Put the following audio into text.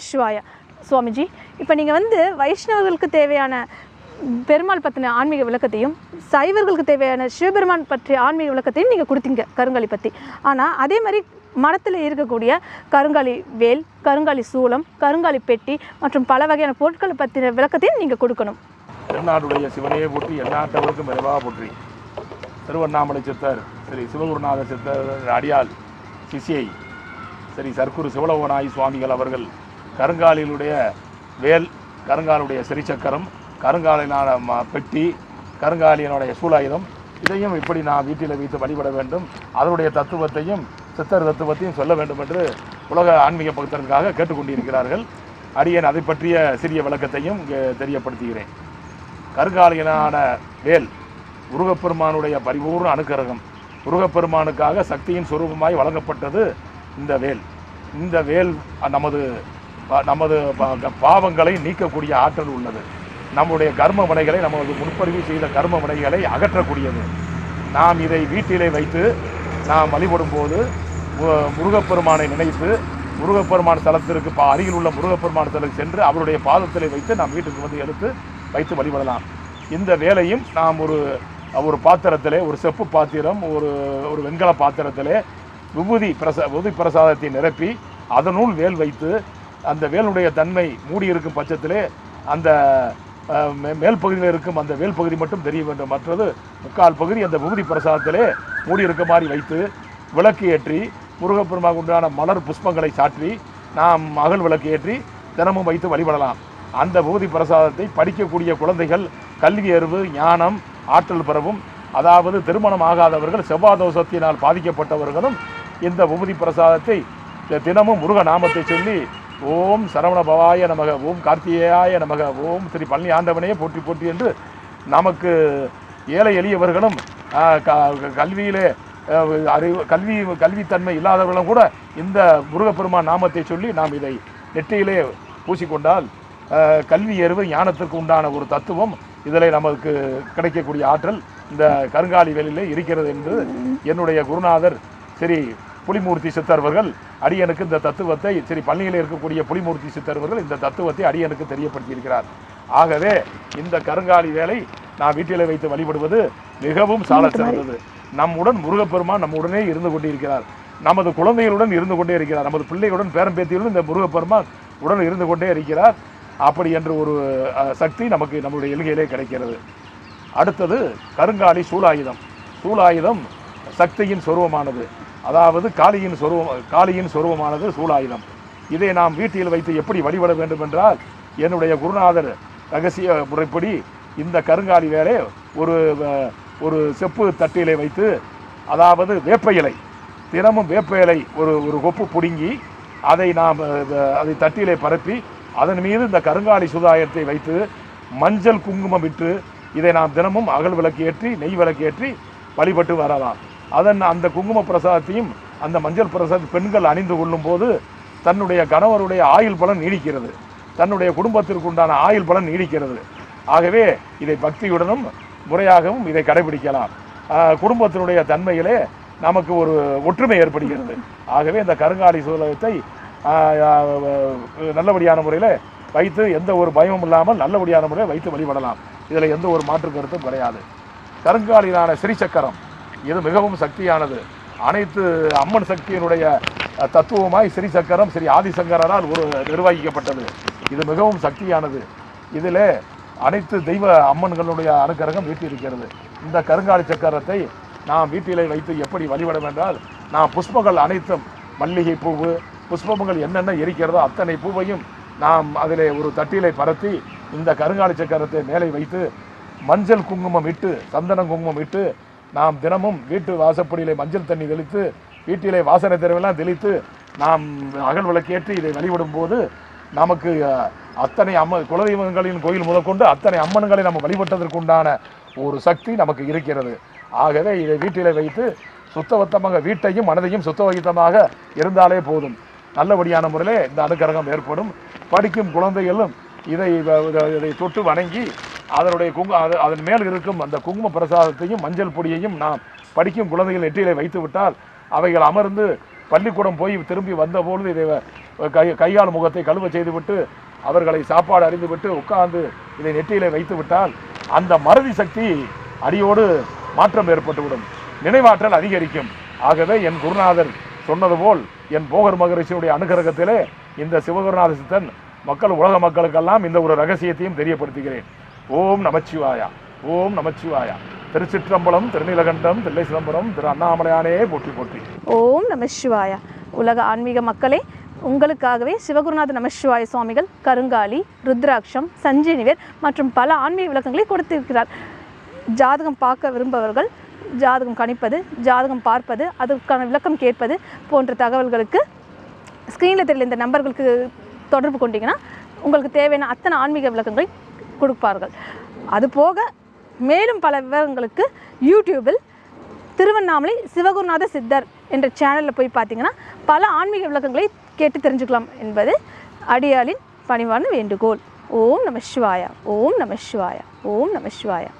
சிவாய. சுவாமிஜி, இப்போ நீங்கள் வைஷ்ணவர்களுக்கு தேவையான பெருமாள் பற்றின ஆன்மீக விளக்கத்தையும் சைவர்களுக்கு தேவையான சிவபெருமான் பற்றிய ஆன்மீக விளக்கத்தையும் நீங்கள் கொடுத்தீங்க கருங்காலி பற்றி. ஆனால் அதே மாதிரி மரத்தில் இருக்கக்கூடிய கருங்காலி வேல், கருங்காலி சூளம், கருங்காலி பெட்டி மற்றும் பல வகையான பொருட்களை பற்றின விளக்கத்தையும் நீங்கள் கொடுக்கணும். திருநாடுடைய சிவனையை போற்றி எந்நாட்டவருக்கும் விரைவாக போற்றி. திருவண்ணாமலை சித்தர் ஸ்ரீ சிவகுருநாத சித்தர் அடியால் சிசியை ஸ்ரீ சர்க்குரு சிவலோகநாயகி சுவாமிகள் அவர்கள் கருங்காலினுடைய வேல், கருங்காலுடைய சிறிச்சக்கரம், கருங்காலினான பெட்டி, கருங்காலியினுடைய சூலாயுதம், இதையும் இப்படி நான் வீட்டில் வைத்து வழிபட வேண்டும், அதனுடைய தத்துவத்தையும் சித்தர் தத்துவத்தையும் சொல்ல வேண்டும் என்று உலக ஆன்மீக பக்தர்களுக்காக கேட்டுக்கொண்டிருக்கிறார்கள். அடியேன் அதை பற்றிய சிறிய விளக்கத்தையும் இங்கே தெரியப்படுத்துகிறேன். கருங்காலியினான வேல் முருகப்பெருமானுடைய பரிபூர்ண அனுக்கிரகம். முருகப்பெருமானுக்காக சக்தியின் சொரூபமாய் வழங்கப்பட்டது இந்த வேல். இந்த வேல் நமது நமது பாவங்களை நீக்கக்கூடிய ஆற்றல் உள்ளது. நம்முடைய கர்ம வினைகளை, நமது முன்பதிவு செய்த கர்ம வினைகளை அகற்றக்கூடியது. நாம் இதை வீட்டிலே வைத்து நாம் வழிபடும் போது முருகப்பெருமானை நினைத்து முருகப்பெருமான் தலத்திற்கு அருகில் உள்ள முருகப்பெருமான் தலத்துக்கு சென்று அவருடைய பாதத்திலே வைத்து நாம் வீட்டுக்கு எடுத்து வைத்து வழிபடலாம். இந்த வேலையும் நாம் ஒரு பாத்திரத்திலே, ஒரு செப்பு பாத்திரம், ஒரு வெண்கல பாத்திரத்திலே விபூதி பிரசாதத்தை நிரப்பி அதனுள் வேல் வைத்து, அந்த வேலுடைய தன்மை மூடியிருக்கும் பட்சத்திலே அந்த மேல் பகுதியில் இருக்கும் அந்த வேல் பகுதி மட்டும் தெரிய வேண்டும். மற்றது முக்கால் பகுதி அந்த விபூதி பிரசாதத்திலே மூடியிருக்க மாதிரி வைத்து விளக்கு ஏற்றி முருகப்பெருமான் உண்டான மலர் புஷ்பங்களை சாற்றி நாம் அகல் விளக்கு ஏற்றி தினமும் வைத்து வழிபடலாம். அந்த விபூதி பிரசாதத்தை படிக்கக்கூடிய குழந்தைகள் கல்வி அறிவு, ஞானம், ஆற்றல் பெறவும், அதாவது திருமணம் ஆகாதவர்கள், செவ்வாதோஷத்தினால் பாதிக்கப்பட்டவர்களும் இந்த விபூதி பிரசாதத்தை தினமும் முருக நாமத்தை சொல்லி ஓம் சரவண பவாய நமக, ஓம் கார்த்திகேயாய நமக, ஓம் ஸ்ரீ பழனி ஆண்டவனையே போற்றி போற்றி என்று நமக்கு ஏழை எளியவர்களும் கல்வியிலே கல்வித்தன்மை இல்லாதவர்களும் கூட இந்த முருகப்பெருமான் நாமத்தை சொல்லி நாம் இதை நெற்றியிலே பூசிக்கொண்டால் கல்வி அறிவு, ஞானத்திற்கு உண்டான ஒரு தத்துவம் இதில் நமக்கு கிடைக்கக்கூடிய ஆற்றல் இந்த கருங்காலி வேலிலே இருக்கிறது என்று என்னுடைய குருநாதர் ஸ்ரீ புலிமூர்த்தி சித்தர்வர்கள் அடியனுக்கு இந்த தத்துவத்தை, ஸ்ரீ பழனியில் இருக்கக்கூடிய புலிமூர்த்தி சித்தர்வர்கள் இந்த தத்துவத்தை அடியனுக்கு தெரியப்படுத்தியிருக்கிறார். ஆகவே இந்த கருங்காலி வேலை நான் வீட்டிலே வைத்து வழிபடுவது மிகவும் சால சிறந்தது. நம்முடன் முருகப்பெருமான் நம்முடனே இருந்து கொண்டிருக்கிறார். நமது குழந்தைகளுடன் இருந்து கொண்டே இருக்கிறார். நமது பிள்ளைகளுடன் பேரம்பேத்தியுடன் இந்த முருகப்பெருமான் உடன் இருந்து கொண்டே இருக்கிறார். அப்படி என்று ஒரு சக்தி நமக்கு நம்முடைய எல்கையிலே கிடைக்கிறது. அடுத்தது கருங்காலி சூலாயுதம். சூலாயுதம் சக்தியின் சொருவமானது, அதாவது காளியின் சொருவமானது சூலாயுதம். இதை நாம் வீட்டில் வைத்து எப்படி வழிபட வேண்டும் என்றால், என்னுடைய குருநாதர் ரகசிய முறைப்படி இந்த கருங்காலி வேலை ஒரு செப்பு தட்டிலே வைத்து, அதாவது வேப்ப இலை, தினமும் வேப்ப இலை ஒரு கொப்பு பிடுங்கி அதை தட்டிலே பரப்பி அதன் மீது இந்த கருங்காலி சூதாயத்தை வைத்து மஞ்சள் குங்குமம் விட்டு இதை நாம் தினமும் அகல் விளக்கு ஏற்றி நெய் விளக்கு ஏற்றி வழிபட்டு வரலாம். அந்த குங்கும பிரசாதத்தையும் அந்த மஞ்சள் பிரசாதம் பெண்கள் அணிந்து கொள்ளும் போது தன்னுடைய கணவருடைய ஆயுள் பலன் நீடிக்கிறது, தன்னுடைய குடும்பத்திற்கு உண்டான ஆயுள் பலன் நீடிக்கிறது. ஆகவே இதை பக்தியுடனும் முறையாகவும் இதை கடைபிடிக்கலாம். குடும்பத்தினுடைய தன்மையிலே நமக்கு ஒரு ஒற்றுமை ஏற்படுகிறது. ஆகவே இந்த கருங்காலி சூலகத்தை நல்லபடியான முறையில் வைத்து எந்த ஒரு பயமும் இல்லாமல் நல்லபடியான முறையில் வைத்து வழிபடலாம். இதில் எந்த ஒரு மாற்று கருத்தும் கிடையாது. கருங்காலினான ஸ்ரீசக்கரம் இது மிகவும் சக்தியானது. அனைத்து அம்மன் சக்தியினுடைய தத்துவமாய் ஸ்ரீசக்கரம் ஸ்ரீ ஆதிசங்கரால் நிர்வகிக்கப்பட்டது. இது மிகவும் சக்தியானது. இதில் அனைத்து தெய்வ அம்மன்களுடைய அனுக்கிரகம் வீட்டிருக்கிறது. இந்த கருங்காலி சக்கரத்தை நாம் வீட்டிலே வைத்து எப்படி வழிபட வேண்டால், நாம் புஷ்பங்கள் அனைத்தும், மல்லிகை பூவு, புஷ்பங்கள் என்னென்ன இருக்கிறதோ அத்தனை பூவையும் நாம் அதிலே ஒரு தட்டிலே பரத்தி இந்த கருங்காலி சக்கரத்தை மேலே வைத்து மஞ்சள் குங்குமம் இட்டு, சந்தனம் குங்குமம் இட்டு நாம் தினமும் வீட்டு வாசப்படியிலே மஞ்சள் தண்ணி தெளித்து, வீட்டிலே வாசனை திரவெல்லாம் தெளித்து நாம் அகல் விளக்கேற்றி இதை வழிபடும் போது நமக்கு அத்தனை குலதெய்வங்களின் கோயில் முதற்கொண்டு அத்தனை அம்மன்களை நம்ம வழிபட்டதற்குண்டான ஒரு சக்தி நமக்கு இருக்கிறது. ஆகவே இதை வீட்டிலே வைத்து சுத்தபத்தமாக வீட்டையும் மனதையும் சுத்தவகித்தமாக இருந்தாலே போதும். நல்லபடியான முறையிலே இந்த அனுக்கிரகம் ஏற்படும். படிக்கும் குழந்தைகளும் இதை தொட்டு வணங்கி அதன் மேல் இருக்கும் அந்த குங்கும பிரசாதத்தையும் மஞ்சள் பொடியையும் நாம் படிக்கும் குழந்தைகள் நெற்றியிலே வைத்து விட்டால் அவைகள் அமர்ந்து பள்ளிக்கூடம் போய் திரும்பி வந்தபொழுது இதை கையால் முகத்தை கழுவ செய்துவிட்டு அவர்களை சாப்பாடு அறிந்துவிட்டு உட்கார்ந்து இதை நெற்றியிலே வைத்து விட்டால் அந்த மறதி சக்தி அடியோடு மாற்றம் ஏற்பட்டுவிடும், நினைவாற்றல் அதிகரிக்கும். ஆகவே என் குருநாதர் சொன்னது போல் என் போகர் மகரிஷியுடைய அனுகிரகத்திலே இந்த சிவகுருநாத சித்தன் உலக மக்களுக்கெல்லாம் இந்த ஒரு ரகசியத்தையும் தெரியப்படுத்துகிறேன். ஓம் நமச்சிவாயா, ஓம் நமச்சிவாயா. திருச்சிற்றம்பலம், திருநீலகண்டம், தில்லை சிதம்பரம், திரு அண்ணாமலையானே போற்றி போற்றி. ஓம் நமசிவாயா. உலக ஆன்மீக மக்களே, உங்களுக்காகவே சிவகுருநாத நமசிவாய சுவாமிகள் கருங்காலி, ருத்ராட்சம், சஞ்சீனிவேர் மற்றும் பல ஆன்மீக விளக்கங்களை கொடுத்திருக்கிறார். ஜாதகம் பார்க்க விரும்பவர்கள் ஜாதகம் கணிப்பது, ஜாதகம் பார்ப்பது, அதற்கான விளக்கம் கேட்பது போன்ற தகவல்களுக்கு ஸ்க்ரீனில் தெரியல இந்த நம்பர்களுக்கு தொடர்பு கொண்டீங்கன்னா உங்களுக்கு தேவையான அத்தனை ஆன்மீக விளக்கங்களை கொடுப்பார்கள். அதுபோக மேலும் பல விவரங்களுக்கு யூடியூபில் திருவண்ணாமலை சிவகுருநாத சித்தர் என்ற சேனலில் போய் பார்த்தீங்கன்னா பல ஆன்மீக விளக்கங்களை கேட்டு தெரிஞ்சுக்கலாம் என்பது அடியாளின் பணிவான வேண்டுகோள். ஓம் நமசிவாயா, ஓம் நமசிவாயா, ஓம் நமசிவாயா.